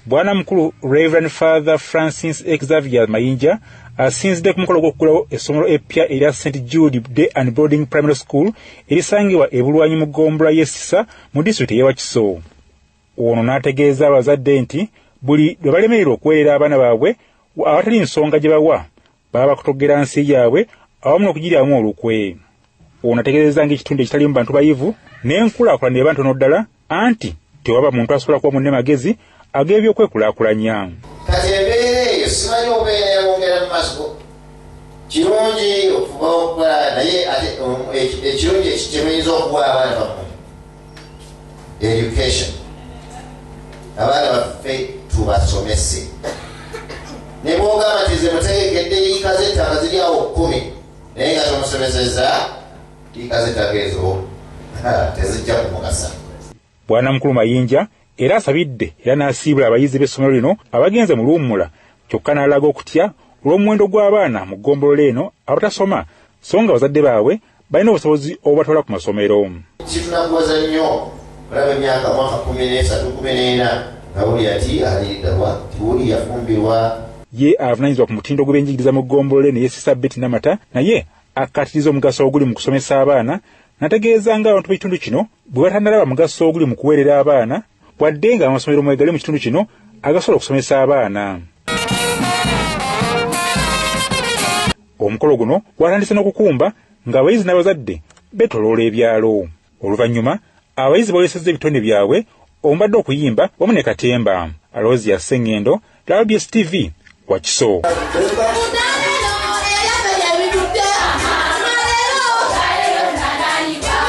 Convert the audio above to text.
Bwana mukulu Reverend Father Francis Xavier Mayinja asinzidde ku mukolo gw'okuggulawo essomero eppya erya St. Jude Day and Boarding Primary School erisangibwa ebulwanyi mu gombolola y'e Sisa mu disitulikiti y'e Wakiso. Ono n'ategeeza abazadde nti buli lwe balemererwa okuweerera abaana baabwe awatali nsonga gye bawa baba bakutogera nsi yaabwe awamu n'okugiryamu olukwe. Ono ategeeza ng'ekitundu ekitalimu bantu bayivu n'enkulaakulana eba ntono ddala anti tewaba muntu asobola kuba munne magezi ag'ebyokwekulakulanya. Kati embeera eyo simanyi obeera yawongera mu maaso kirungi okuva okukola naye ate ekirungi ekitemenyeza okuwa abaana bammwe education. Abaana baffe tubasomese ne bwogamba nti ze mutegekedde yiika z'ettaka ziri awo 10 naye nga tomusomeseza yiika z'ettaka ezo tezijja kumugasa. Bwana mukulu Mayinja era asabidde era n'asiibula abayizi b'essomero lino abagenze mu luwummula kyokka n'alaga okutya olw'omuwendo gw'abaana mu ggombolola eno abatasoma so nga abazadde baabwe balina obusobozi obubatwala ku masomero. Kitunakuwaza nnyo olaba emyaka mwaka 13-14 nga buli ati aliriddawa tibuli yafumbirwa. Ye avunaanyizibwa ku mutindo gw'ebyenjigiriza mu ggombolola eno y'e Sisa Beti Namata naye akkatiriza omugaso oguli mu kusomesa abaana n'ategeeza ng'abantu b'ekitundu kino bwe batannalaba mugaso oguli mu kuweerera abaana wadde nga amasomero mwegali mu kitundu kino agasobola okusomesa abaana. Omukolo guno gwatandise n'okukumba ng'abayizi n'abazadde beetoloola ebyalo. Oluvannyuma abayizi bawesezza ebitonde byabwe ombadde okuyimba wamu ne katemba. Alozia Sengendo, WBS TV, Wakiso.